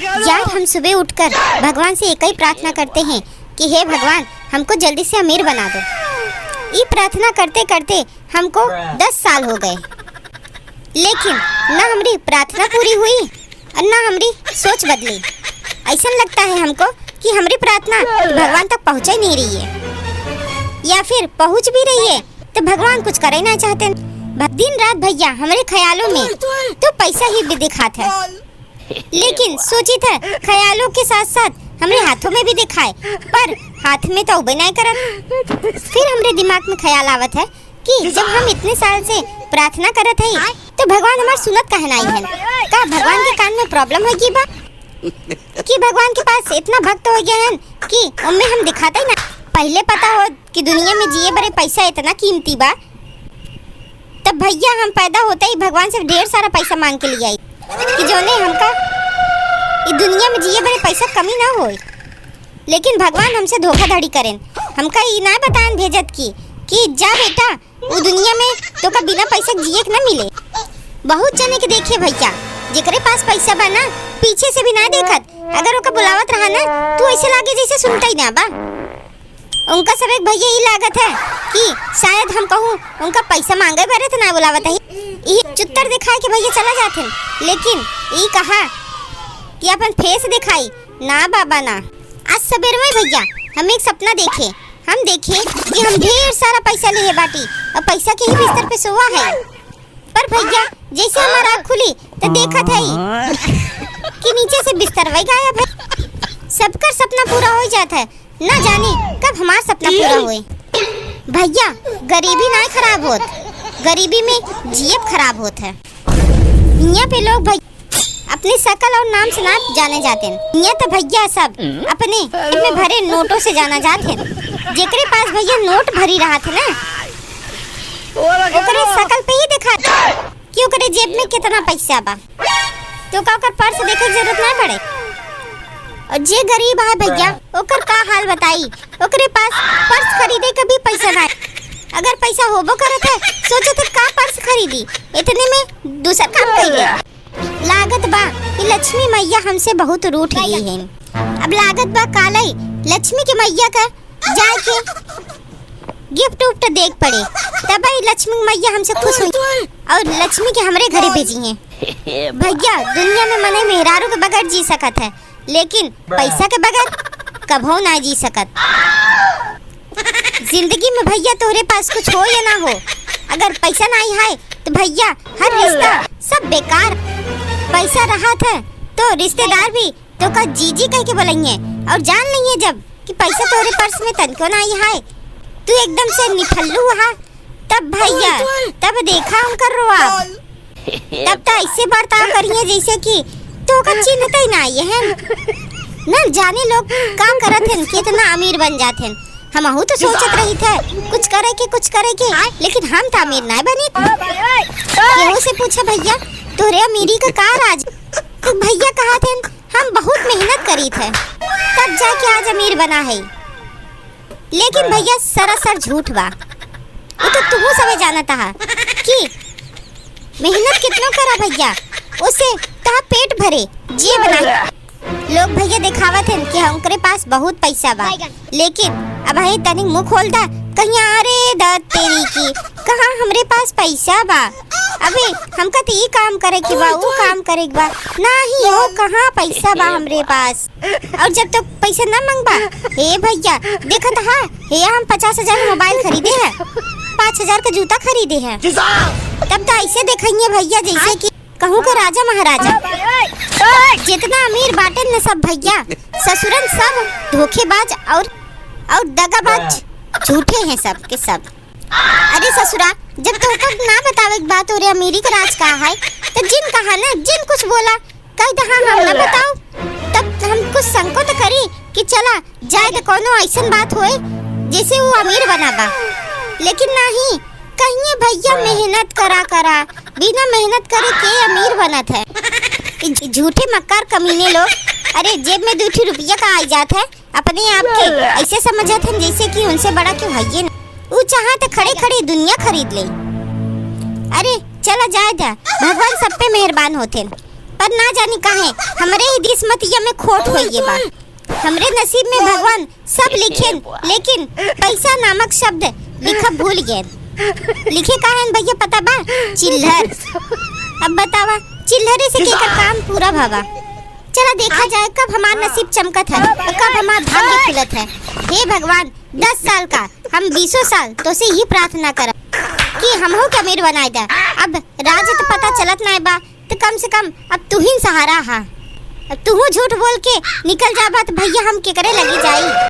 यार हम सुबह उठकर भगवान से एक ही प्रार्थना करते हैं कि हे भगवान हमको जल्दी से अमीर बना दो। ये प्रार्थना करते करते हमको 10 साल हो गए, लेकिन ना हमारी प्रार्थना पूरी हुई और ना हमारी सोच बदली। ऐसा लगता है हमको कि हमारी प्रार्थना भगवान तक पहुँच ही नहीं रही है, या फिर पहुँच भी रही है तो भगवान कुछ कर ही ना चाहते। दिन रात भैया हमारे ख्यालों में तो पैसा ही भी दिखाता है, लेकिन सोची था ख्यालों के साथ साथ हमारे हाथों में भी दिखाए, पर हाथ में तो उबे नहीं करत। फिर हमारे दिमाग में ख्याल आवत है कि जब हम इतने साल से प्रार्थना करत है तो भगवान हमार सुनत काहे नहीं है। का भगवान के कान में प्रॉब्लम होगी बा कि भगवान के पास इतना भक्त हो गया है कि उनमें हम दिखाता ही ना। पहले पता हो कि दुनिया में जिए बड़े पैसा इतना कीमती बा, तब भैया हम पैदा होते ही भगवान से ढेर सारा पैसा मांग के लिए आई कि जो ने हमका इस दुनिया में जिए बड़े पैसा कमी ना हो। लेकिन भगवान हमसे धोखाधड़ी करें, हमका ये ना बतान भेजत कि जा बेटा वो दुनिया में तो का बिना पैसा जिए ना मिले। बहुत जने के देखे भैया जेकरे पास पैसा बा ना पीछे से भी ना देखत, अगर ओका बुलावत रहा ना तू ऐसे लागे जैसे सुनता ही ना बा। उनका सब एक भैया ये लागत है कि शायद हम कहूँ उनका पैसा मांगे बारे तो ना बुलावत है, ये चुत्तर दिखाए के भैया चला जाते, लेकिन ये कहा कि अपन फेस दिखाई ना बाबा ना। आज सवेर में भैया हम एक सपना देखे, हम देखे कि हम ढेर सारा पैसा लिए बाटी और पैसा के ही बिस्तर पे सोवा है, पर भैया जैसे हमारा आँख खुली तो देखा था कि नीचे से बिस्तर वही गायब है। सबका सपना पूरा हो जाता है, ना जाने कब हमारा सपना पूरा हुए। भैया गरीबी ना खराब होत, गरीबी में जियब खराब होत है। यहाँ पे लोग भैया अपनी शकल और नाम से ना जाने जाते हैं। यहाँ तो भैया सब अपने में भरे नोटों से जाना जाते हैं। जेकरे पास भैया नोट भरी रहा थे ना ओकरे शकल पे ही दिखा कि ओकरे जेब में कितना पैसा बा, तो का ओकर पर्स देखे की जरूरत ना पड़े। और जे गरीब है भैया ओकर का हाल बताई, ओकरे पास पर्स खरीदे का भी पैसा ना। अगर पैसा होबो करत है सोचे तो का पर्स खरीदी, इतने में दूसरा काम कइले। लागत बा कि लक्ष्मी मैया हमसे बहुत रूठ गई है। अब लागत बा कालई लक्ष्मी के मैया का जाके गिफ्ट उफ्ट देख पड़े, तब लक्ष्मी मैया हमसे खुश हुई और लक्ष्मी के हमारे घरे भेजी हैं। भैया दुनिया में मने मेहरारू के बगैर जी सकत है, लेकिन पैसा के बगैर कभो ना जी सकत। जिंदगी में भैया तोहरे पास कुछ हो या ना हो, अगर पैसा नहीं है तो भैया हर रिश्ता सब बेकार। पैसा रहा था तो रिश्तेदार भी तो का जीजी कह के बोलेंगे, और जान लेंगे जब कि पैसा तोहरे पर्स में तनको नहीं है, तू एकदम से निठल्लू है, तब भैया तब देखा हम कर रो आप तब तो ऐसे बर्ताव करिए जैसे कि तो का चिन्हता ही ना ये है ना। जाने लोग काम करत हैं कितना अमीर बन जाते हैं। हम तो सोचत रही थे कुछ करे के, लेकिन हम तो अमीर नहीं बनी। केहू से पूछा भैया तोरे अमीरी का राज, तो भैया कहा थे हम बहुत मेहनत करी थे तब जाके आज अमीर बना है। लेकिन भैया सरासर झूठ बा, वो तो तू सब जाना था कि मेहनत कितना करा भैया उसे ता पेट भरे जी बना। लोग भैया दिखावत हैं कि हमरे पास बहुत पैसा बा, लेकिन अब है तनिक मुंह खोल दा कहीं अरे दत तेरी की कहाँ हमरे पास पैसा बा। अबे हमका तो ये काम करे के बा वो काम करे के बा, नहीं हो कहाँ पैसा बा हमरे पास। और जब तक पैसा ना मांगबा हे भैया देखत हा हे हम 50,000 मोबाइल खरीदे है, 5,000 का जूता खरीदे है, तब तो ऐसे देखेंगे भैया जैसे कि कहूँ का राजा महाराजा। जितना अमीर बाटे न सब भैया ससुरन सब धोखेबाज और दगाबाज झूठे हैं सब के सब। अरे ससुरा जब तो ना बतावे बात और अमीरी का राज कहा है तो जिन कहा ना जिन कुछ बोला कह दे हाँ हम ना बताओ, तब हम कुछ संकोच करी कि चला जाए तो कोनो ऐसा बात होए जैसे वो अमीर बना बा। लेकिन नहीं कहिए भैया मेहनत करा बिना मेहनत करे के अमीर बनत है। झूठे मक्कार कमीने लोग अरे जेब में 2 रुपया का आ जाता है, अपने आप के ऐसे समझत हैं जैसे कि उनसे बड़ा क्यों है। वो चाहा तो खड़े खड़े दुनिया खरीद ले। अरे चला जाए जा, भगवान सब पे मेहरबान होते हैं। पर ना जानी काहे हमरे ही किस्मतिया में खोट होई ये बा। हमरे नसीब में भगवान सब लिखेन, लेकिन पैसा नामक शब्द लिखब भूल गए। लिखे काहन भैया पता बा? चिल्हर। अब बतावा चिल्हरे से केकर काम पूरा भावा। चला देखा जाए कब हमार नसीब चमकत है और कब हमार भाग्य खुलत है। हे भगवान 10 साल का हम 20 साल तो से ही प्रार्थना करब कि हमहू के अमीर बनाए दे। अब राज तो पता चलत ना बा तो कम से कम अब तू ही सहारा हा। अब तू झूठ बोल के निकल जाबा तो भैया हम केकरे लगी जाई।